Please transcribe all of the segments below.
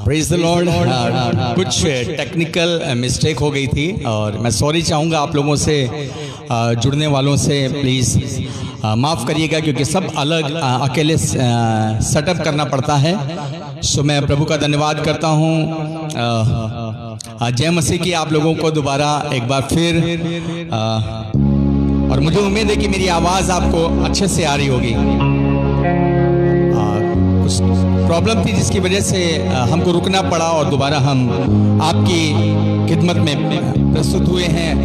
Praise the Lord. कुछ technical mistake हो गई थी और मैं सॉरी चाहूँगा आप लोगों से, जुड़ने वालों से प्लीज़ माफ़ करिएगा, क्योंकि सब अलग अकेले सेटअप करना पड़ता है। सो मैं प्रभु का धन्यवाद करता हूँ। जय मसीह की आप लोगों को दोबारा एक बार फिर, और मुझे उम्मीद है कि मेरी आवाज़ आपको अच्छे से आ रही होगी। कुछ प्रॉब्लम थी जिसकी वजह से हमको रुकना पड़ा और दोबारा हम आपकी खिदमत में प्रस्तुत हुए हैं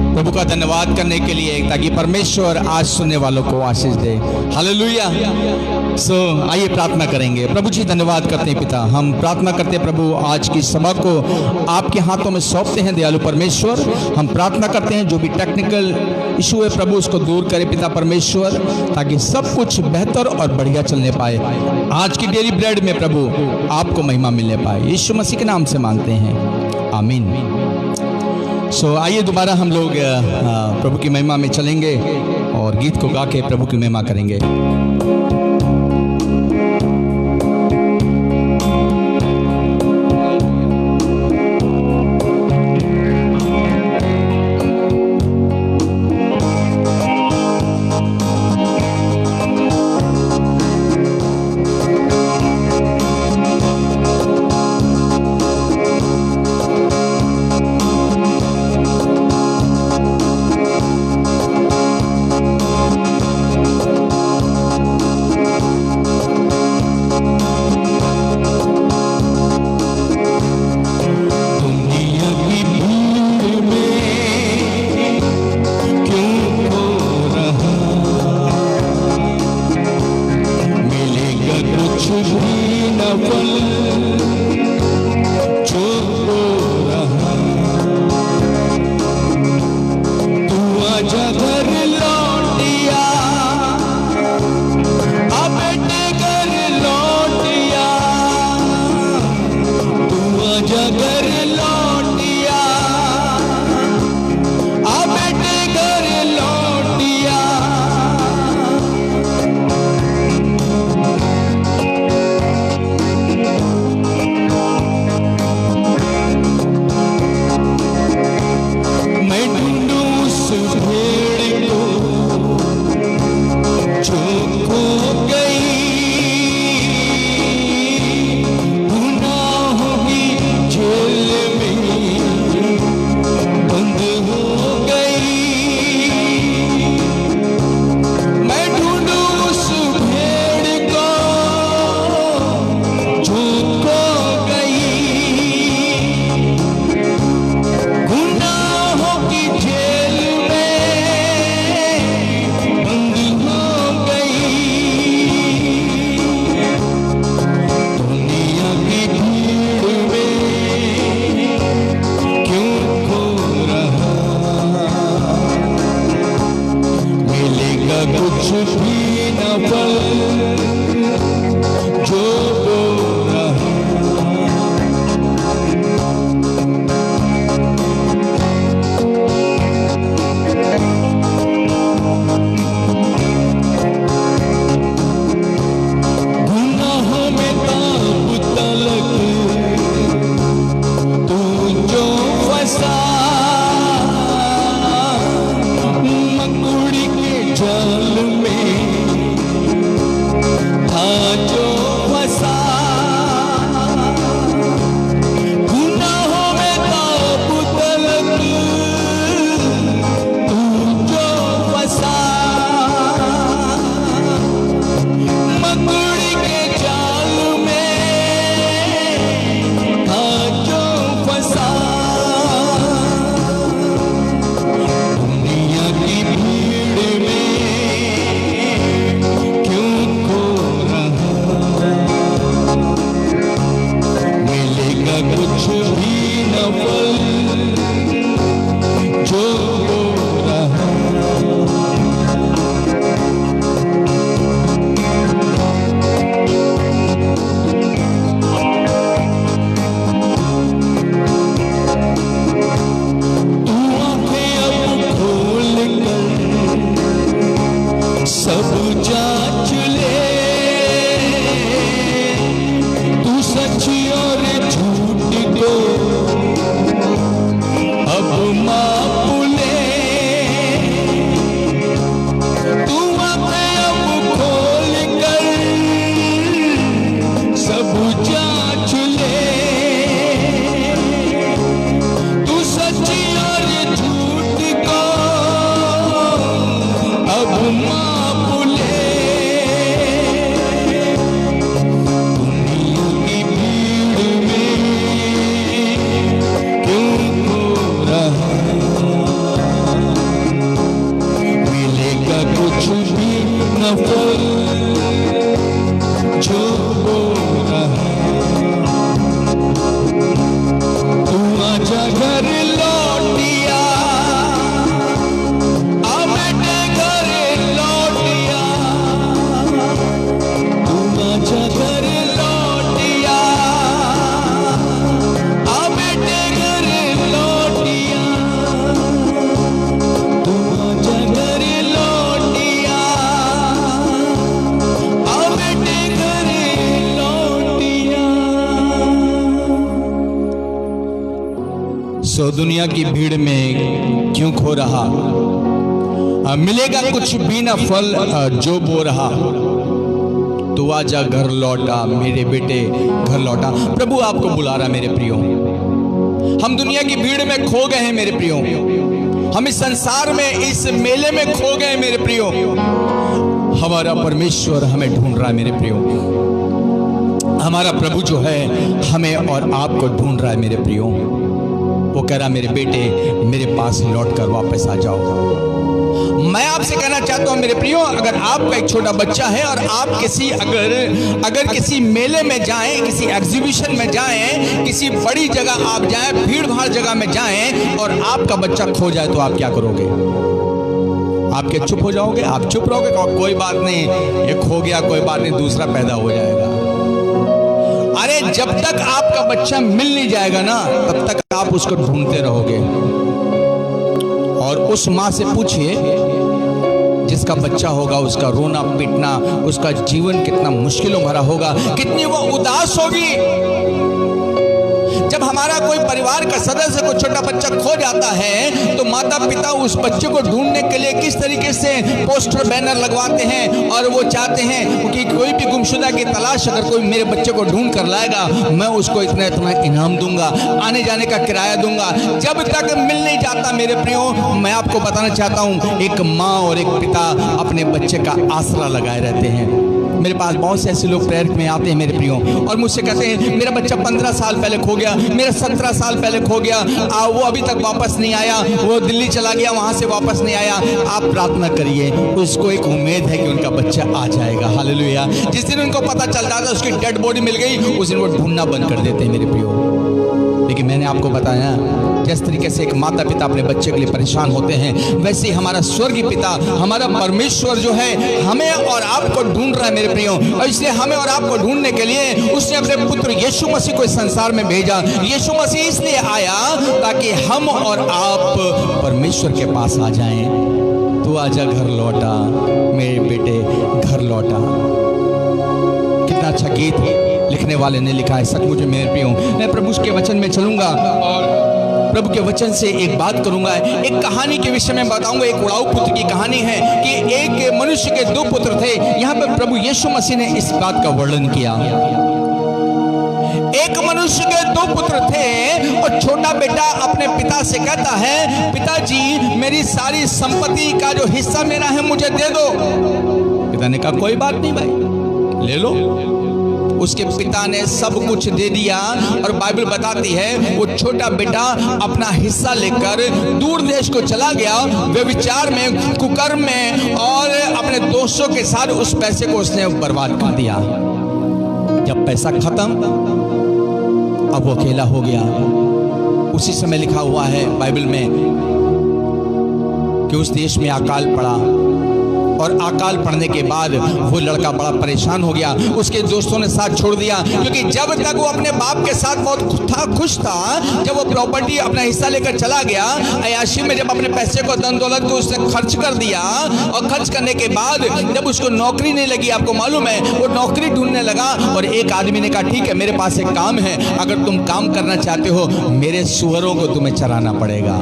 प्रभु का धन्यवाद करने के लिए, ताकि परमेश्वर आज सुनने वालों को आशीष दे। हालेलुया। सो आइए प्रार्थना करेंगे। प्रभु जी धन्यवाद करते हैं पिता, हम प्रार्थना करते हैं प्रभु आज की सभा को आपके हाथों में सौंपते हैं दयालु परमेश्वर। हम प्रार्थना करते हैं जो भी टेक्निकल इशू है प्रभु उसको दूर करे पिता परमेश्वर, ताकि सब कुछ बेहतर और बढ़िया चलने पाए। आज की डेली ब्रेड में प्रभु आपको महिमा मिलने पाए, यीशु मसीह के नाम से मांगते हैं, आमीन। सो आइए दोबारा हम लोग प्रभु की महिमा में चलेंगे और गीत को गा के प्रभु की महिमा करेंगे। जांच ले, तू सच्ची और और झूठ को अब माप ले, तू आंखें अब खोल कर सब जांच ले, तू सच्ची और झूठ को अब माप ले। दुनिया की भीड़ में क्यों खो रहा, मिलेगा कुछ भी न फल जो हो रहा। तू आजा घर लौटिया, आ बेटे घर लौटिया, तू आजा घर लौटिया, आ बेटे घर लौटिया, तू आजा घर लौटिया, आ बेटे घर लौटिया। सो दुनिया की भीड़ में क्यों खो रहा, मिलेगा कुछ भी ना फल जो बो रहा। तू आजा घर लौटा मेरे बेटे घर लौटा। प्रभु आपको बुला रहा मेरे प्रियो। हम दुनिया की भीड़ में खो गए हैं मेरे प्रियो, हम इस संसार में इस मेले में खो गए मेरे प्रियो। हमारा परमेश्वर हमें ढूंढ रहा है मेरे प्रियो। हमारा प्रभु जो है हमें और आपको ढूंढ रहा है मेरे प्रियो। वो कह रहा मेरे बेटे मेरे पास लौट कर वापस आ जाओ। मैं आपसे कहना चाहता हूं मेरे प्रियो, अगर आपका एक छोटा बच्चा है और आप किसी अगर किसी मेले में जाएं, किसी एग्जीबिशन में जाएं, किसी बड़ी जगह आप जाएं, भीड़ भाड़ जगह में जाएं और आपका बच्चा खो जाए तो आप क्या करोगे? आप क्या चुप हो जाओगे? आप चुप रहोगे? कोई बात नहीं, ये खो गया, कोई बात नहीं, दूसरा पैदा हो जाएगा। अरे जब तक आपका बच्चा मिल नहीं जाएगा ना, तब तक आप उसको ढूंढते रहोगे। और उस माँ से पूछिए जिसका बच्चा होगा, उसका रोना पीटना, उसका जीवन कितना मुश्किलों भरा होगा, कितनी वो उदास होगी। जब हमारा कोई परिवार का सदस्य, कोई छोटा बच्चा खो जाता है तो माता पिता उस बच्चे को ढूंढने के लिए किस तरीके से पोस्टर बैनर लगवाते हैं और वो चाहते हैं कि कोई भी गुमशुदा की तलाश अगर कोई मेरे बच्चे को ढूंढ कर लाएगा, मैं उसको इतना इतना इनाम दूंगा, आने जाने का किराया दूंगा। जब तक मिल नहीं जाता मेरे प्रियो, मैं आपको बताना चाहता हूं, एक माँ और एक पिता अपने बच्चे का आसरा लगाए रहते हैं। मेरे पास बहुत से ऐसे लोग प्रेयर में आते हैं मेरे प्रियो और मुझसे कहते हैं मेरा बच्चा 15 साल पहले खो गया, मेरा 17 साल पहले खो गया, वो अभी तक वापस नहीं आया, वो दिल्ली चला गया, वहां से वापस नहीं आया। आप प्रार्थना करिए, उसको एक उम्मीद है कि उनका बच्चा आ जाएगा। हालेलुया। जिस दिन उनको पता चल जाता है उसकी डेड बॉडी मिल गई, उस दिन वो ढूंढना बंद कर देते हैं मेरे प्रियो। लेकिन मैंने आपको बताया जिस तरीके से एक माता पिता अपने बच्चे के लिए परेशान होते हैं, वैसे ही हमारा स्वर्गीय पिता, हमारा परमेश्वर जो है हमें और आपको ढूंढ रहा है मेरे प्रियो। और इसलिए हमें और आपको ढूंढने के लिए उसने अपने पुत्र यीशु मसीह को इस संसार में भेजा। यीशु मसीह इसलिए आया ताकि हम और आप परमेश्वर के पास आ जाएं। तू आजा घर लौटा मेरे बेटे घर लौटा। कितना अच्छा गीत लिखने वाले ने लिखा है, सचमुच मेरे प्रियो। मैं प्रभु के वचन में चलूंगा और प्रभु के वचन से एक बात करूंगा। एक कहानी के विषय में बताऊंगा। एक उड़ाऊ पुत्र की कहानी है कि एक मनुष्य के 2 पुत्र थे। यहां पर प्रभु यीशु मसीह ने इस बात का वर्णन किया। एक मनुष्य के 2 पुत्र थे और छोटा बेटा अपने पिता से कहता है, पिताजी मेरी सारी संपत्ति का जो हिस्सा मेरा है मुझे दे दो। पिता ने कहा कोई बात नहीं भाई, ले लो। उसके पिता ने सब कुछ दे दिया और बाइबल बताती है वो छोटा बेटा अपना हिस्सा लेकर दूर देश को चला गया, व्यभिचार में, कुकर्म में और अपने दोस्तों के साथ उस पैसे को उसने बर्बाद कर दिया। जब पैसा खत्म, अब वो अकेला हो गया। उसी समय लिखा हुआ है बाइबल में कि उस देश में अकाल पड़ा, और अकाल पड़ने के बाद वो लड़का बड़ा परेशान हो गया। उसके दोस्तों ने साथ छोड़ दिया, क्योंकि जब तक वो अपने बाप के साथ बहुत खुश था, जब वो प्रॉपर्टी अपना हिस्सा लेकर चला गया, अयाशी में जब अपने पैसे को धन दौलत को उसने खर्च कर दिया, और खर्च करने के बाद जब उसको नौकरी नहीं लगी, आपको मालूम है वो नौकरी ढूंढने लगा। और एक आदमी ने कहा ठीक है, मेरे पास एक काम है, अगर तुम काम करना चाहते हो मेरे सुअरों को तुम्हें चराना पड़ेगा।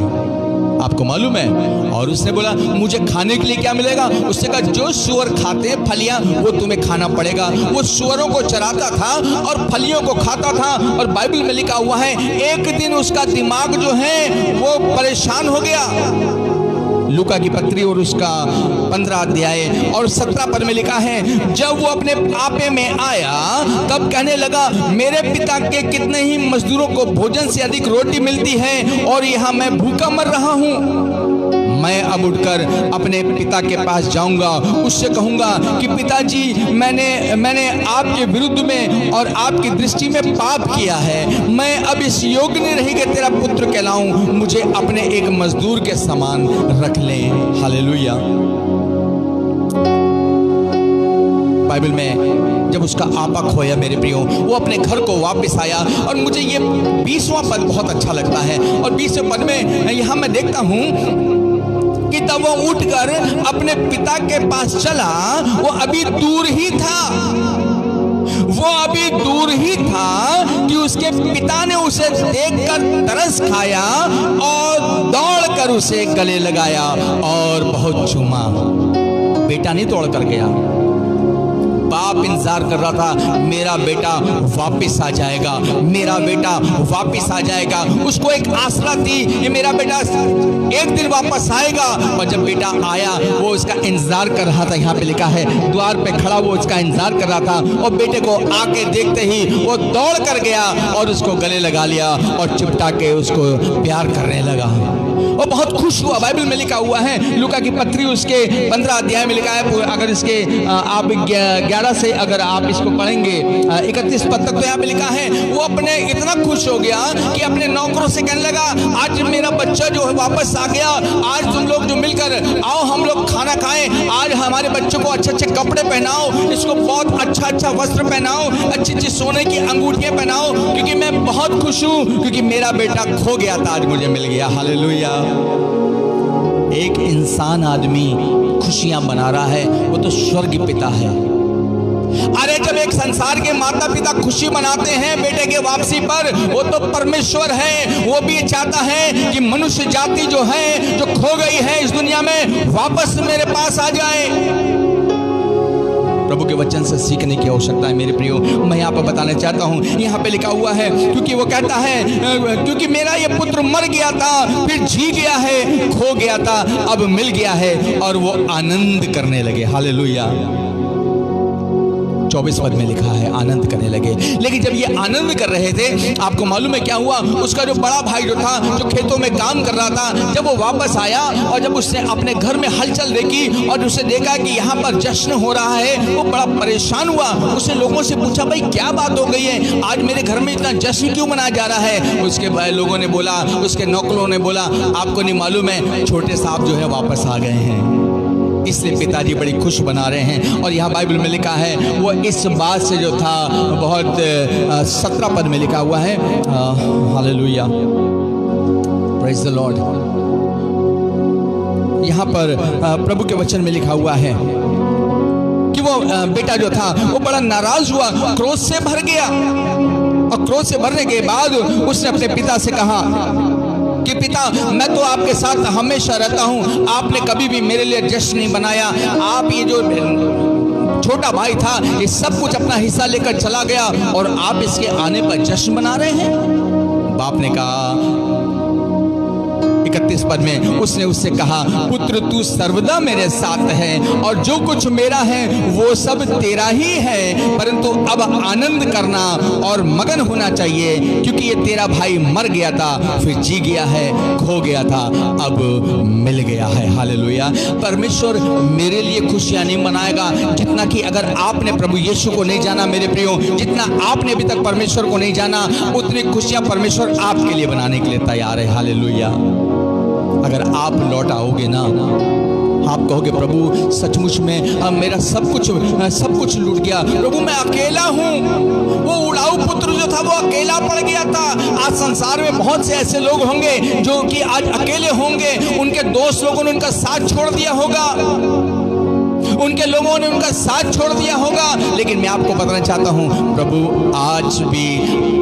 आपको मालूम है, और उसने बोला मुझे खाने के लिए क्या मिलेगा? उसने कहा जो सुअर खाते हैं फलियां वो तुम्हें खाना पड़ेगा। वो सुअरों को चराता था और फलियों को खाता था। और बाइबल में लिखा हुआ है एक दिन उसका दिमाग जो है वो परेशान हो गया। लूका की पत्री और उसका 15 अध्याय और 17 पद में लिखा है, जब वो अपने आपे में आया तब कहने लगा मेरे पिता के कितने ही मजदूरों को भोजन से अधिक रोटी मिलती है और यहाँ मैं भूखा मर रहा हूँ। मैं अब उठकर अपने पिता के पास जाऊंगा, उससे कहूंगा कि पिताजी मैंने आपके विरुद्ध में और आपकी दृष्टि में पाप किया है। मैं अब इस योग्य नहीं रही कि तेरा पुत्र कहलाऊं। मुझे अपने एक मजदूर के समान रख ले। हालेलुया। बाइबल में जब उसका आपा खोया मेरे प्रियो, वो अपने घर को वापस आया। और मुझे ये 20वां पद बहुत अच्छा लगता है। और 20वें पद में यहाँ मैं देखता हूँ कि तब वो उठकर अपने पिता के पास चला। वो अभी दूर ही था, वो अभी दूर ही था कि उसके पिता ने उसे देखकर तरस खाया और दौड़कर उसे गले लगाया और बहुत चूमा। बेटा नहीं दौड़ कर गया, बाप इंतजार कर रहा था मेरा बेटा वापस आ जाएगा, मेरा बेटा वापस आ जाएगा। उसको एक आसरा थी कि मेरा बेटा एक दिन वापस आएगा। और जब बेटा आया वो उसका इंतजार कर रहा था। यहाँ पे लिखा है द्वार पे खड़ा वो उसका इंतजार कर रहा था। और बेटे को आके देखते ही वो दौड़ कर गया और उसको गले लगा लिया और चिपटा के उसको प्यार करने लगा और बहुत खुश हुआ। बाइबल में लिखा हुआ है, लूका की पत्री उसके 15 अध्याय में लिखा है। अगर इसके आप 11 से अगर आप इसको पढ़ेंगे 31 पद तक, तो यहाँ पे लिखा है वो अपने इतना खुश हो गया कि अपने नौकरों से कहने लगा आज मेरा बच्चा जो है वापस आ गया। आज तुम लोग जो मिलकर आओ हम लोग खाना खाएं। आज हमारे बच्चों को अच्छे अच्छे कपड़े पहनाओ, इसको बहुत अच्छा अच्छा वस्त्र पहनाओ, अच्छी अच्छी सोने की अंगूठियां पहनाओ, क्योंकि मैं बहुत खुश हूँ क्योंकि मेरा बेटा खो गया था, आज मुझे मिल गया। हालेलुया। एक इंसान आदमी खुशियां मना रहा है, वो तो स्वर्ग पिता है। अरे जब एक संसार के माता पिता खुशी मनाते हैं बेटे के वापसी पर, वो तो परमेश्वर है। वो भी चाहता है कि मनुष्य जाति जो है, जो खो गई है इस दुनिया में, वापस मेरे पास आ जाए। प्रभु के वचन से सीखने की आवश्यकता है मेरे प्रियो। मैं यहाँ पर बताना चाहता हूँ, यहाँ पे लिखा हुआ है क्योंकि वो कहता है क्योंकि मेरा ये पुत्र मर गया था, फिर जी गया है, खो गया था, अब मिल गया है। और वो आनंद करने लगे। हालेलुया। 24 पद में लिखा है आनंद करने लगे। लेकिन जब ये आनंद कर रहे थे, आपको मालूम है क्या हुआ? उसका जो बड़ा भाई जो था, जो खेतों में काम कर रहा था, जब वो वापस आया और जब उसने अपने घर में हलचल देखी और उसे देखा कि यहाँ पर जश्न हो रहा है, वो बड़ा परेशान हुआ। उसने लोगों से पूछा भाई क्या बात हो गई है, आज मेरे घर में इतना जश्न क्यों मनाया जा रहा है? उसके लोगों ने बोला, उसके नौकरों ने बोला आपको नहीं मालूम है छोटे साहब जो है वापस आ गए हैं, इसलिए पिताजी बड़ी खुश बना रहे हैं। और यहाँ बाइबल में लिखा है वो इस बात से जो था बहुत 17 पद में लिखा हुआ है। Hallelujah, praise the Lord. यहाँ पर प्रभु के वचन में लिखा हुआ है कि वो बेटा जो था वो बड़ा नाराज हुआ, क्रोध से भर गया। और क्रोध से भरने के बाद उसने अपने पिता से कहा कि पिता मैं तो आपके साथ हमेशा रहता हूं, आपने कभी भी मेरे लिए जश्न नहीं बनाया। आप ये जो छोटा भाई था ये सब कुछ अपना हिस्सा लेकर चला गया और आप इसके आने पर जश्न मना रहे हैं। बाप ने कहा 31 पद में उसने उससे कहा पुत्र तू सर्वदा मेरे साथ है और जो कुछ मेरा है वो सब तेरा ही है, परंतु अब आनंद करना और मगन होना चाहिए क्योंकि ये तेरा भाई मर गया था, फिर जी गया है, खो गया था, अब मिल गया है। हालेलुया। परमेश्वर मेरे लिए खुशियां नहीं मनाएगा जितना कि अगर आपने प्रभु यीशु को नहीं जाना मेरे प्रियो, जितना आपने अभी तक परमेश्वर को नहीं जाना उतनी खुशियां परमेश्वर आपके लिए बनाने के लिए तैयार है। हालेलुया। अगर आप लौट आओगे ना, आप कहोगे प्रभु सचमुच में मेरा सब कुछ लूट गया, प्रभु मैं अकेला हूँ। वो उड़ाऊ पुत्र जो था वो अकेला पड़ गया था। आज संसार में बहुत से ऐसे लोग होंगे जो कि आज अकेले होंगे, उनके दोस्त लोगों ने उनका साथ छोड़ दिया होगा, उनके लोगों ने उनका साथ छोड़ दिया होगा, लेकिन मैं आपको बताना चाहता हूं प्रभु आज भी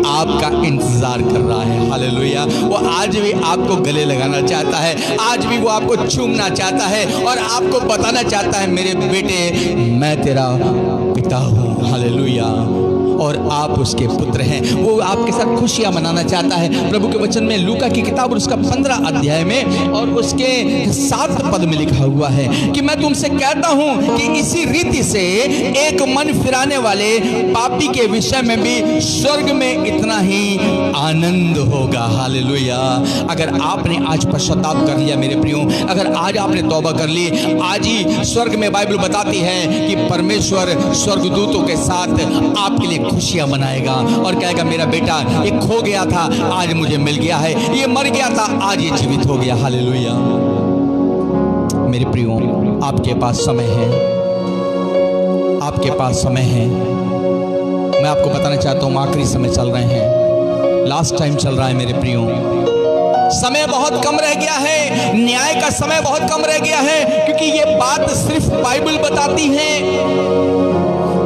आपका इंतजार कर रहा है। हालेलुया। वो आज भी आपको गले लगाना चाहता है, आज भी वो आपको चूमना चाहता है और आपको बताना चाहता है मेरे बेटे मैं तेरा पिता हूं। हालेलुया। और आप उसके पुत्र हैं। वो आपके साथ खुशियां मनाना चाहता है। प्रभु के वचन में लूका की किताब और उसका 15 अध्याय में और उसके 7 पद में लिखा हुआ है कि मैं तुमसे कहता हूं कि इसी रीति से एक मन फिराने वाले पापी के विषय में भी स्वर्ग में इतना ही आनंद होगा। हालेलुया। अगर आपने आज पश्चाताप कर लिया मेरे प्रियो, अगर आज आपने तौबा कर ली, आज ही स्वर्ग में बाइबल बताती है कि परमेश्वर स्वर्गदूतों के साथ आपके लिए खुशियां मनाएगा और कहेगा मेरा बेटा ये खो गया था आज मुझे मिल गया है, ये मर गया था आज ये जीवित हो गया। हालेलुया। मेरे प्रियो आपके पास समय है, आपके पास समय है। मैं आपको बताना चाहता हूं आखिरी समय चल रहे हैं, लास्ट टाइम चल रहा है मेरे प्रियो। समय बहुत कम रह गया है, न्याय का समय बहुत कम रह गया है, क्योंकि ये बात सिर्फ बाइबल बताती है।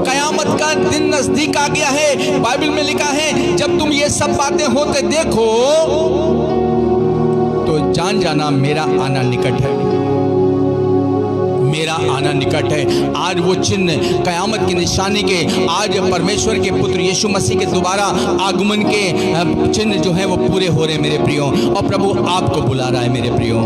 कयामत का दिन नजदीक आ गया है। बाइबल में लिखा है जब तुम ये सब बातें होते देखो तो जान जाना मेरा आना निकट है, मेरा आना निकट है। आज वो चिन्ह कयामत की निशानी के, आज परमेश्वर के पुत्र यीशु मसीह के दोबारा आगमन के चिन्ह जो है वो पूरे हो रहे हैं मेरे प्रियो, और प्रभु आपको बुला रहा है मेरे प्रियो।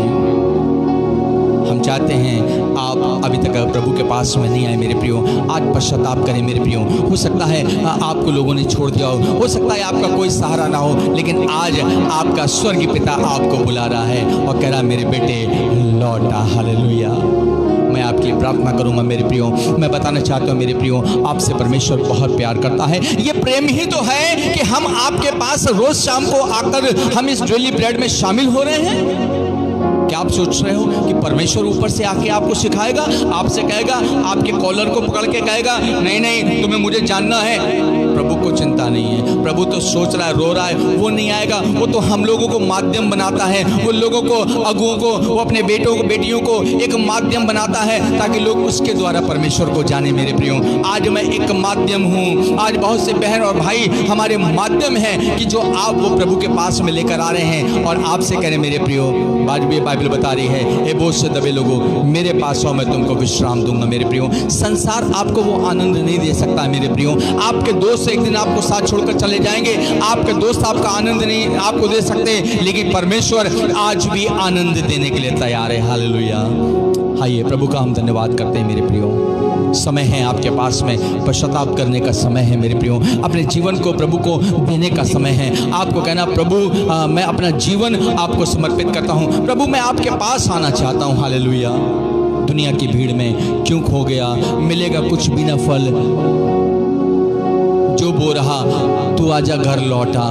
हम चाहते हैं आप अभी तक प्रभु के पास में नहीं आए मेरे प्रियो, आज पश्चाताप करें मेरे प्रियो। हो सकता है आपको लोगों ने छोड़ दिया हो सकता है आपका कोई सहारा ना हो, लेकिन आज आपका स्वर्गीय पिता आपको बुला रहा है और कह रहा है मेरे बेटे लौटा। हालेलुया। मैं आपके लिए प्रार्थना करूंगा मेरे प्रियो। मैं बताना चाहता हूं मेरे प्रियो आपसे परमेश्वर बहुत प्यार करता है। ये प्रेम ही तो है कि हम आपके पास रोज शाम को आकर हम इस डेली ब्रेड में शामिल हो रहे हैं। क्या आप सोच रहे हो कि परमेश्वर ऊपर से आके आपको सिखाएगा, आपसे कहेगा, आपके कॉलर को पकड़ के कहेगा नहीं नहीं तुम्हें मुझे जानना है? प्रभु को चिंता नहीं है। प्रभु तो सोच रहा है, रो रहा है। वो नहीं आएगा, वो तो हम लोगों को माध्यम बनाता है, वो लोगों को, अगुओं को, वो अपने बेटों को, बेटियों को एक माध्यम बनाता है ताकि लोग उसके द्वारा परमेश्वर को जाने मेरे प्रियो। आज मैं एक माध्यम हूँ, आज बहुत से बहन और भाई हमारे माध्यम हैं कि जो आप वो प्रभु के पास में लेकर आ रहे हैं और आपसे कह रहे मेरे प्रियो। बाइबल बता रही है ए बोझ से दबे लोगों मेरे पास आओ मैं तुमको विश्राम दूंगा मेरे प्रियो। संसार आपको वो आनंद नहीं दे सकता है मेरे प्रियो। आपके दोस्त एक दिन आपको साथ छोड़कर चले जाएंगे, आपके दोस्त आपका आनंद नहीं आपको दे सकते, लेकिन परमेश्वर आज भी आनंद देने के लिए तैयार है। हालेलुया। आइए प्रभु का हम धन्यवाद करते हैं मेरे प्रियो। समय है आपके पास में, पश्चाताप करने का समय है मेरे प्रियो। अपने जीवन को प्रभु को देने का समय है। आपको कहना प्रभु मैं अपना जीवन आपको समर्पित करता हूँ। प्रभु मैं आपके पास आना चाहता हूँ। हालेलुया। दुनिया की भीड़ में क्यों खो गया, मिलेगा कुछ भी न फल, जो बो रहा तू आजा घर लौटा,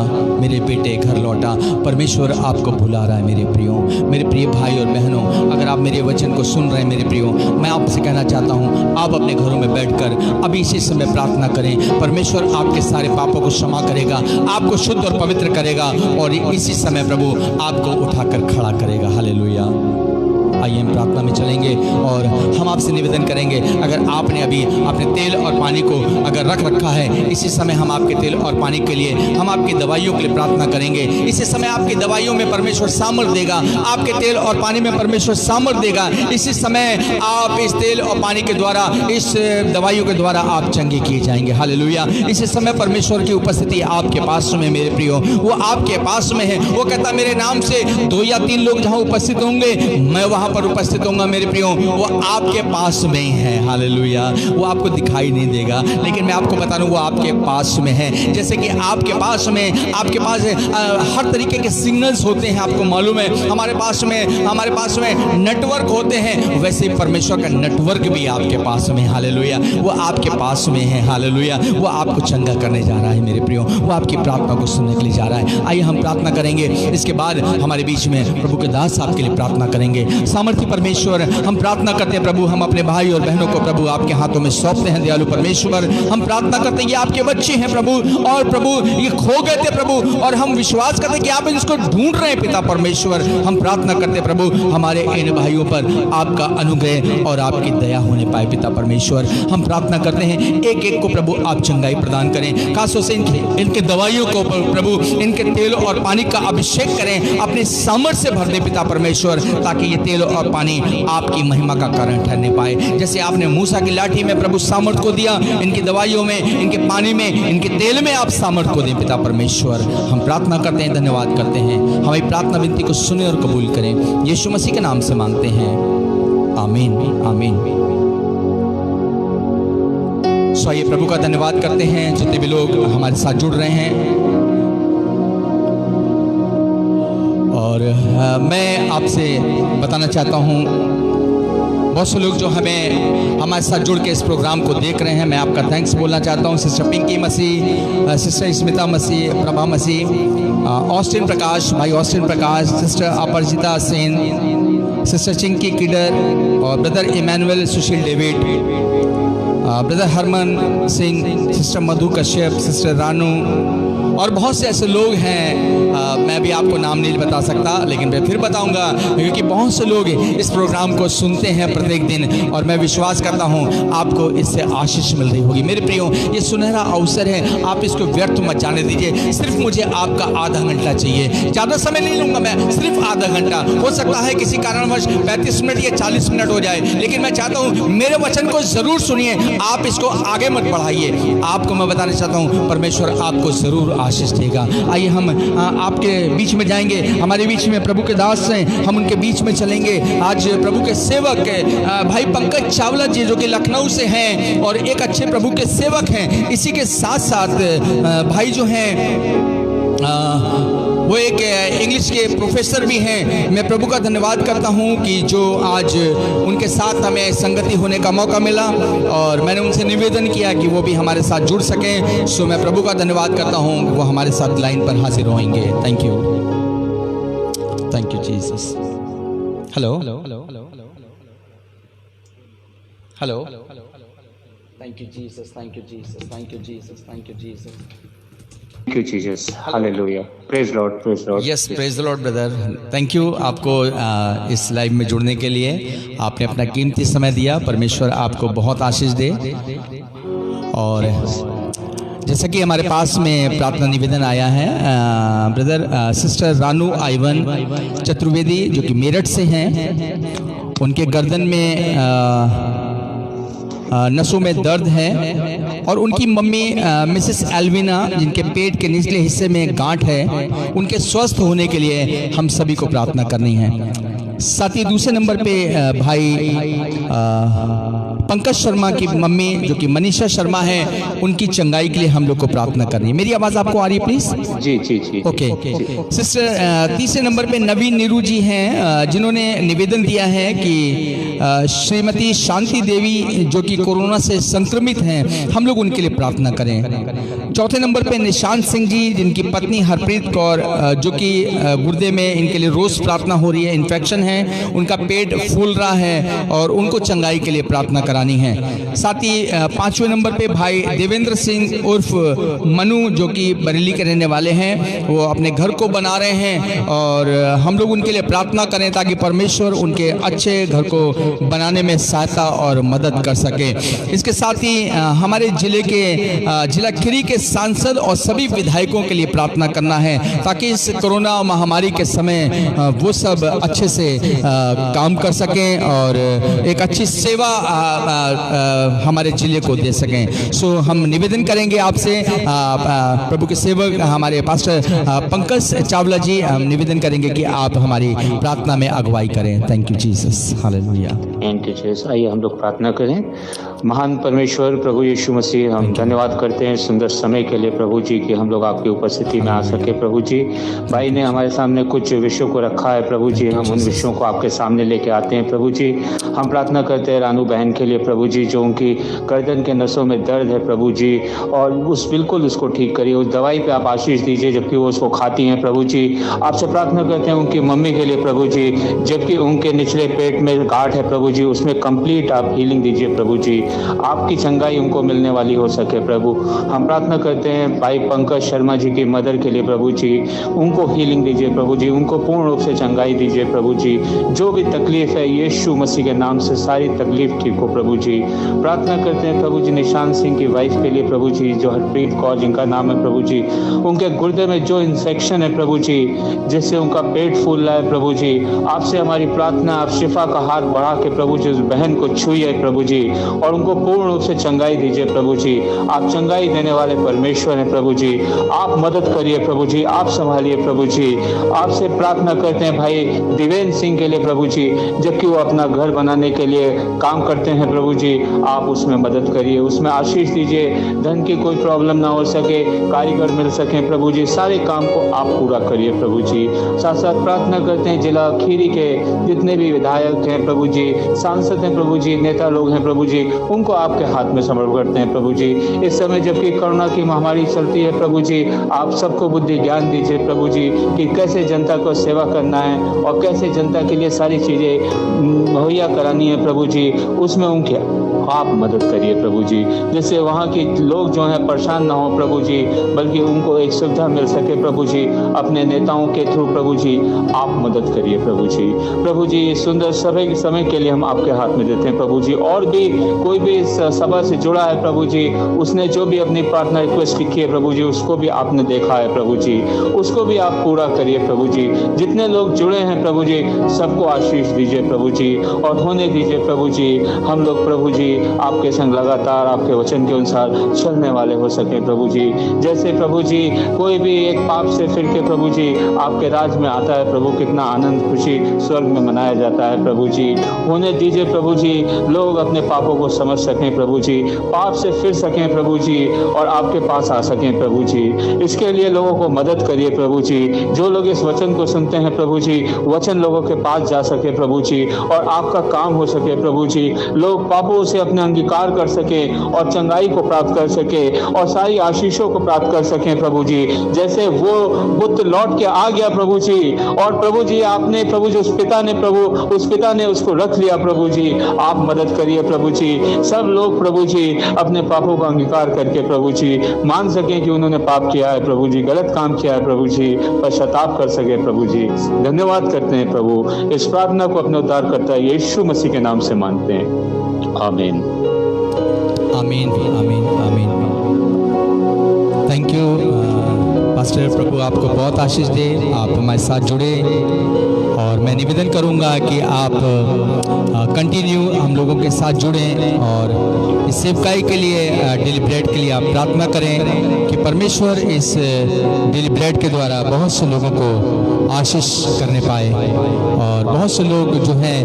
मेरे बेटे घर लौटा। परमेश्वर आपको बुला रहा है मेरे प्रियो। मेरे प्रिय भाई और बहनों, अगर आप मेरे वचन को सुन रहे हैं मेरे प्रियो, मैं आपसे कहना चाहता हूँ आप अपने घरों में बैठकर अभी इसी समय प्रार्थना करें। परमेश्वर आपके सारे पापों को क्षमा करेगा, आपको शुद्ध और पवित्र करेगा और इसी समय प्रभु आपको उठाकर खड़ा करेगा। हालेलुया। आइए हम प्रार्थना में चलेंगे और हम आपसे निवेदन करेंगे, अगर आपने अभी अपने तेल और पानी को अगर रख रखा है, इसी समय हम आपके तेल और पानी के लिए, हम आपकी दवाइयों के लिए प्रार्थना करेंगे। इसी समय आपकी दवाइयों में परमेश्वर सामर्थ देगा, आपके तेल और पानी में परमेश्वर सामर्थ देगा। इसी समय आप इस तेल और पानी के द्वारा, इस दवाइयों के द्वारा आप चंगे किए जाएंगे। हालेलुया। इसी समय परमेश्वर की उपस्थिति आपके पास में मेरे प्रियो, वो आपके पास में है। वो कहता मेरे नाम से 2 या 3 लोग जहाँ उपस्थित होंगे मैं वहाँ पर उपस्थित होऊंगा मेरे प्रियो। वो आपके पास में ही है। हालेलुया। वो आपको दिखाई नहीं देगा, लेकिन मैं आपको बता दूं वो आपके पास में है। जैसे कि आपके पास हर तरीके के सिग्नल्स होते हैं, आपको मालूम है। हमारे पास में नेटवर्क होते हैं, वैसे ही परमेश्वर का नेटवर्क भी आपके पास में। हालेलुया। वो आपके पास में है। हालेलुया। वो आपको चंगा करने जा रहा है मेरे प्रियो, वो आपकी प्रार्थना को सुनने के लिए जा रहा है। आइए हम प्रार्थना करेंगे, इसके बाद हमारे बीच में प्रभु के दास आपके लिए प्रार्थना करेंगे। सामर्थ्य परमेश्वर, हम प्रार्थना करते हैं प्रभु, हम अपने भाई और बहनों को प्रभु आपके हाथों में सौंपते हैं दयालु परमेश्वर। हम प्रार्थना करते हैं ये आपके बच्चे हैं प्रभु, और प्रभु ये खो गए थे प्रभु, और हम विश्वास करते हैं कि आप इसको ढूंढ रहे हैं पिता परमेश्वर। हम प्रार्थना करते हैं प्रभु हमारे इन भाइयों पर आपका अनुग्रह और आपकी दया होने पाए पिता परमेश्वर। हम प्रार्थना करते हैं एक एक को प्रभु आप चंगाई प्रदान करें, खासतौर से इनके दवाइयों को प्रभु इनके तेल और पानी का अभिषेक करें, अपने सामर्थ्य से भर दे पिता परमेश्वर, ताकि ये तेल और पानी आपकी महिमा का कारण ठहरने पाए। जैसे आपने मूसा की लाठी में प्रभु सामर्थ को दिया, इनकी दवाइयों में, इनके पानी में, इनके तेल में आप सामर्थ को दें पिता परमेश्वर। हम प्रार्थना करते हैं, धन्यवाद करते हैं, हमारी प्रार्थना विनती को सुने और कबूल करें, यीशु मसीह के नाम से मांगते हैं, आमीन आमीन। सो आइए प्रभु का धन्यवाद करते हैं जितने भी लोग हमारे साथ जुड़ रहे हैं। और मैं आपसे बताना चाहता हूँ, बहुत से लोग जो हमारे साथ जुड़ के इस प्रोग्राम को देख रहे हैं, मैं आपका थैंक्स बोलना चाहता हूँ। Sister Pinky Masih, sister Smita Masih, Prabha Masih, Austin Prakash, भाई Austin Prakash, sister Aparajita Sen, sister Chinky Kidar, और brother Emmanuel Sushil David, brother Harman Singh, sister Madhu Kashyap, sister Ranu, और बहुत से ऐसे लोग हैं, मैं भी आपको नाम नहीं बता सकता, लेकिन मैं फिर बताऊंगा, क्योंकि बहुत से लोग इस प्रोग्राम को सुनते हैं प्रत्येक दिन, और मैं विश्वास करता हूं आपको इससे आशीष मिल रही होगी। मेरे प्रियो, ये सुनहरा अवसर है, आप इसको व्यर्थ मत जाने दीजिए। सिर्फ मुझे आपका आधा घंटा चाहिए, ज़्यादा समय नहीं लूँगा मैं, सिर्फ आधा घंटा। हो सकता है किसी कारणवश 35 मिनट या 40 मिनट हो जाए, लेकिन मैं चाहता हूँ मेरे वचन को ज़रूर सुनिए, आप इसको आगे मत बढ़ाइए। आपको मैं बताना चाहता हूँ परमेश्वर आपको ज़रूर आशीष देगा। आइए हम आपके बीच में जाएंगे, हमारे बीच में प्रभु के दास हैं, हम उनके बीच में चलेंगे। आज प्रभु के सेवक भाई पंकज चावला जी जो कि लखनऊ से हैं और एक अच्छे प्रभु के सेवक हैं, इसी के साथ साथ भाई जो हैं वो एक इंग्लिश के प्रोफेसर भी हैं। मैं प्रभु का धन्यवाद करता हूं कि जो आज उनके साथ हमें संगति होने का मौका मिला, और मैंने उनसे निवेदन किया कि वो भी हमारे साथ जुड़ सकें। सो मैं प्रभु का धन्यवाद करता हूं कि वो हमारे साथ लाइन पर हाजिर होंगे। Thank you Jesus. Hello hello hello hello, thank you Jesus, thank you Jesus, thank you Jesus, thank you Jesus, Thank you, Jesus. Hallelujah. Praise Lord. Praise Lord. Yes, praise the Lord, brother. Thank you आपको इस live में जुड़ने के लिए, आपने अपना कीमती समय दिया। परमेश्वर आपको बहुत आशीष दे। और जैसा कि हमारे पास में प्रार्थना निवेदन आया है, brother sister Ranu Ivan Chaturvedi जो कि मेरठ से हैं, उनके गर्दन में नसों में दर्द है, और उनकी मम्मी मिसेस एल्विना जिनके पेट के निचले हिस्से में गांठ है, उनके स्वस्थ होने के लिए हम सभी को प्रार्थना करनी है। साथ ही दूसरे नंबर पे भाई पंकज शर्मा की मम्मी जो कि मनीषा शर्मा है, उनकी चंगाई के लिए हम लोग को प्रार्थना करनी है। मेरी आवाज़ आपको आ रही है प्लीज़? जी जी जी। ओके। सिस्टर तीसरे नंबर पे नवीन नीरू जी हैं, जिन्होंने निवेदन दिया है कि श्रीमती शांति देवी जो कि कोरोना से संक्रमित हैं, हम लोग उनके लिए प्रार्थना करें। चौथे नंबर पे निशांत सिंह जी जिनकी पत्नी हरप्रीत कौर जो कि गुर्दे में इनके लिए रोज़ प्रार्थना हो रही है, इन्फेक्शन है, उनका पेट फूल रहा है और उनको चंगाई के लिए प्रार्थना करानी है। साथ ही पाँचवें नंबर पे भाई देवेंद्र सिंह उर्फ मनु जो कि बरेली के रहने वाले हैं, वो अपने घर को बना रहे हैं और हम लोग उनके लिए प्रार्थना करें ताकि परमेश्वर उनके अच्छे घर को बनाने में सहायता और मदद कर सके। इसके साथ ही हमारे जिला खीरी के सांसद और सभी विधायकों के लिए प्रार्थना करना है ताकि इस कोरोना महामारी के समय वो सब अच्छे से काम कर सकें और एक अच्छी सेवा हमारे जिले को दे सकें। सो हम निवेदन करेंगे आपसे, प्रभु के सेवक हमारे पास्टर पंकज चावला जी, हम निवेदन करेंगे कि आप हमारी प्रार्थना में अगुवाई करें। Thank you Jesus, hallelujah. Thank you Jesus. आइए हम लोग प्रार्थना करें। महान परमेश्वर प्रभु यीशु मसीह, हम धन्यवाद करते हैं सुंदर समय के लिए प्रभु जी कि हम लोग आपकी उपस्थिति में आ सके। प्रभु जी, भाई ने हमारे सामने कुछ विषयों को रखा है प्रभु जी, हम उन विषयों विषयों को आपके सामने लेके आते हैं प्रभु जी। हम प्रार्थना करते हैं रानू बहन के लिए प्रभु जी, जो उनकी गर्दन के नसों में दर्द है प्रभु जी, और बिल्कुल उसको ठीक करिए, उस दवाई पे आप आशीष दीजिए जबकि वो उसको खाती हैं प्रभु जी। आपसे प्रार्थना करते हैं उनकी मम्मी के लिए प्रभु जी, जबकि उनके निचले पेट में गांठ है प्रभु जी, उसमें कंप्लीट आप हीलिंग दीजिए प्रभु जी, आपकी चंगाई उनको मिलने वाली हो सके प्रभु। हम प्रार्थना करते हैं भाई पंकज शर्मा जी की मदर के लिए प्रभु जी, उनको हीलिंग दीजिए प्रभु जी, उनको पूर्ण रूप से चंगाई दीजिए प्रभु जी। जो भी तकलीफ है यीशु मसीह के नाम से सारी तकलीफ ठीक हो प्रभु जी। प्रार्थना करते हैं प्रभु जी निशांत सिंह की वाइफ के लिए प्रभु जी, जो हरप्रीत कौर जिनका नाम है प्रभु जी, उनके गुर्दे में जो इन्फेक्शन है प्रभु जी, जिससे उनका पेट फूल रहा है प्रभु जी, आपसे हमारी प्रार्थना, आप शिफा का हाथ बढ़ा के प्रभु जी उस बहन को छुइए प्रभु जी, और उनको पूर्ण रूप से चंगाई दीजिए प्रभु जी। आप चंगाई देने वाले परमेश्वर हैं प्रभु जी, आप मदद करिए प्रभु जी, आप संभालिए प्रभु जी। आपसे प्रार्थना करते हैं भाई दिवेंद्र सिंह के लिए प्रभु जी, जबकि वो अपना घर बनाने के लिए काम करते हैं प्रभु जी, आप उसमें मदद करिए, उसमें आशीष दीजिए, धन की कोई प्रॉब्लम ना हो सके, कारीगर मिल सके प्रभु जी, सारे काम को आप पूरा करिए प्रभु जी। साथ साथ प्रार्थना करते हैं जिला खीरी के जितने भी विधायक हैं प्रभु जी, सांसद हैं प्रभु जी, नेता लोग हैं प्रभु जी, उनको आपके हाथ में समर्पण करते हैं प्रभु जी। इस समय जबकि कोरोना की महामारी चलती है प्रभु जी, आप सबको बुद्धि ज्ञान दीजिए प्रभु जी कि कैसे जनता को सेवा करना है और कैसे जनता के लिए सारी चीज़ें मुहैया करानी है प्रभु जी, उसमें उनके आप मदद करिए प्रभु जी, जिससे वहाँ के लोग जो हैं परेशान ना हो प्रभु जी, बल्कि उनको एक सुविधा मिल सके प्रभु जी अपने नेताओं के थ्रू प्रभु जी, आप मदद करिए प्रभु जी। प्रभु जी इस सुंदर समय के लिए हम आपके हाथ में देते हैं प्रभु जी। और भी कोई भी इस सभा से जुड़ा है प्रभु जी, उसने जो भी अपनी प्रार्थना रिक्वेस्ट लिखी है प्रभु जी, उसको भी आपने देखा है प्रभु जी, उसको भी आप पूरा करिए प्रभु जी। जितने लोग जुड़े हैं प्रभु जी, सबको आशीष दीजिए प्रभु जी और होने दीजिए प्रभु जी। हम लोग प्रभु जी आपके संग लगातार आपके वचन के अनुसार चलने वाले हो सके प्रभु जी। जैसे प्रभु जी कोई भी एक पाप से फिर के प्रभु जी आपके राज में आता है प्रभु, कितना आनंद खुशी स्वर्ग में मनाया जाता है प्रभु जी। होने दीजिए प्रभु जी, लोग अपने पापों को समझ सकें प्रभु जी, पाप से फिर सकें प्रभु जी और आपके पास आ सकें प्रभु जी। इसके लिए लोगों को मदद करिए प्रभु जी। जो लोग इस वचन को सुनते हैं प्रभु जी, वचन लोगों के पास जा सके प्रभु जी और आपका काम हो सके प्रभु जी। लोग पापों से अपने अंगीकार कर सके और चंगाई को प्राप्त कर सके और सारी आशीषों को प्राप्त कर सके प्रभु जी। जैसे वो बुत लौट के आ गया प्रभु जी, और प्रभु जी आपने प्रभु जी उस पिता ने उसको रख लिया प्रभु जी। आप मदद करिए प्रभु जी। सब लोग प्रभु जी अपने पापों का अंगीकार करके प्रभु जी मान सकें कि उन्होंने पाप किया है प्रभु जी, गलत काम किया है प्रभु जी, पश्चाताप कर सके प्रभु जी। धन्यवाद करते हैं प्रभु। इस प्रार्थना को अपने उद्धार करता है यीशु मसीह के नाम से मांगते हैं, आमीन। आमीन आमीन आमीन। Thank you pastor. प्रभु आपको बहुत आशीष दे, आप हमारे साथ जुड़े, और मैं निवेदन करूंगा कि आप कंटिन्यू हम लोगों के साथ जुड़ें और इस सेवकाई के लिए, डेली ब्रेड के लिए आप प्रार्थना करें कि परमेश्वर इस डेली ब्रेड के द्वारा बहुत से लोगों को आशीष करने पाए और बहुत से लोग जो हैं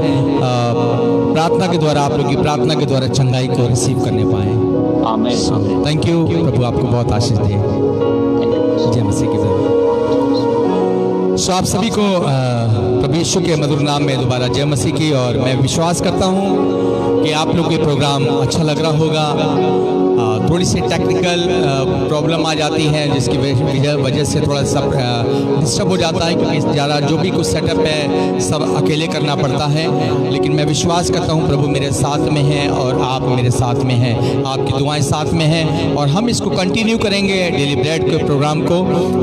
प्रार्थना के द्वारा, आप लोगों की प्रार्थना के द्वारा चंगाई को रिसीव करने पाए। आमीन। Thank you. प्रभु आपको बहुत आशीष दे। जय मसीह की जय। सो आप सभी को प्रभु यीशु के मधुर नाम में दोबारा जय मसीह की। और मैं विश्वास करता हूँ कि आप लोग के प्रोग्राम अच्छा लग रहा होगा। थोड़ी सी टेक्निकल प्रॉब्लम आ जाती है जिसकी वजह से थोड़ा सा डिस्टर्ब हो जाता है, क्योंकि ज़्यादा जो भी कुछ सेटअप है सब अकेले करना पड़ता है। लेकिन मैं विश्वास करता हूँ प्रभु मेरे साथ में है और आप मेरे साथ में हैं, आपकी दुआएं साथ में हैं, और हम इसको कंटिन्यू करेंगे डेली ब्रेड के प्रोग्राम को।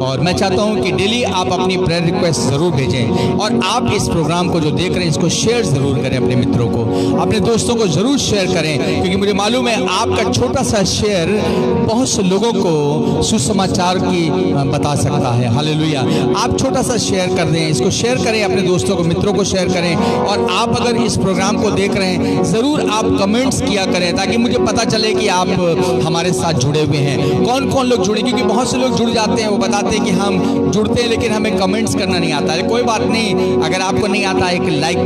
और मैं चाहता हूँ कि डेली आप अपनी प्रेयर रिक्वेस्ट ज़रूर भेजें, और आप इस प्रोग्राम को जो देख रहे हैं इसको शेयर ज़रूर करें, अपने मित्रों को, अपने दोस्तों को ज़रूर शेयर करें, क्योंकि मुझे मालूम है आपका छोटा सा शेयर बहुत से लोगों को सुसमाचार की बता सकता है। हालेलुया। आप छोटा सा शेयर कर दें, इसको शेयर करें, अपने दोस्तों को, मित्रों को शेयर करें। और आप अगर इस प्रोग्राम को देख रहे हैं ज़रूर आप कमेंट्स किया करें, ताकि मुझे पता चले कि आप हमारे साथ जुड़े हुए हैं। कौन कौन लोग जुड़े, क्योंकि बहुत से लोग जुड़ जाते हैं, वो बताते हैं कि हम जुड़ते हैं लेकिन हमें कमेंट्स करना नहीं आता है। कोई बात नहीं, अगर आपको नहीं आता एक लाइक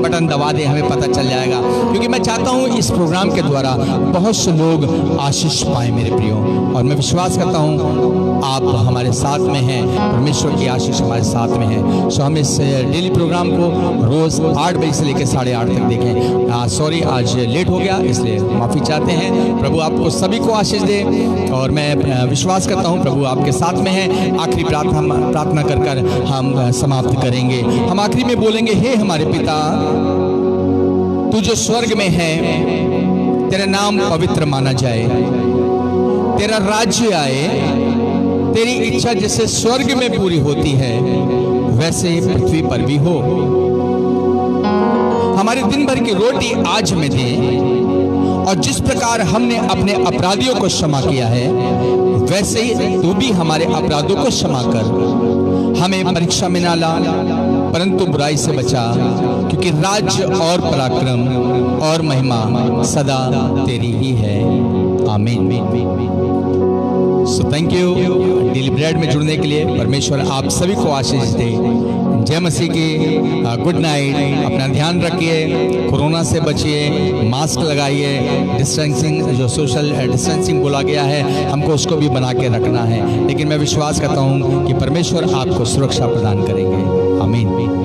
बटन दबा दें, हमें पता चल जाएगा, क्योंकि मैं चाहता हूँ इस प्रोग्राम के द्वारा बहुत से लोग आशीष पाए मेरे प्रियो। और मैं विश्वास करता हूँ आप हमारे साथ में हैं, परमेश्वर की आशीष हमारे साथ में है। सो हम इस डेली प्रोग्राम को रोज़ 8 बजे से लेकर 8:30 तक देखें। सॉरी आज लेट हो गया, इसलिए माफ़ी चाहते हैं। प्रभु आपको सभी को आशीष दे और मैं विश्वास करता हूँ प्रभु आपके साथ में है। आखिरी प्रार्थना कर हम समाप्त करेंगे। हम आखिरी में बोलेंगे, हे हमारे पिता तू जो स्वर्ग में है, तेरा नाम पवित्र माना जाए, तेरा राज्य आए, तेरी इच्छा जैसे स्वर्ग में पूरी होती है वैसे पृथ्वी पर भी हो। हमारे दिन भर की रोटी आज हमें दे, और जिस प्रकार हमने अपने अपराधियों को क्षमा किया है वैसे ही तू भी हमारे अपराधों को क्षमा कर। हमें परीक्षा में ना ला, परंतु बुराई से बचा, क्योंकि राज्य और पराक्रम और महिमा सदा तेरी ही है। आमीन। So thank you daily bread में जुड़ने के लिए। परमेश्वर आप सभी को आशीष दे। जय मसीह की। Good night. अपना ध्यान रखिए, कोरोना से बचिए, मास्क लगाइए, डिस्टेंसिंग जो सोशल डिस्टेंसिंग बोला गया है हमको उसको भी बना के रखना है। लेकिन मैं विश्वास करता हूँ कि परमेश्वर आपको सुरक्षा प्रदान करेंगे। आमीन।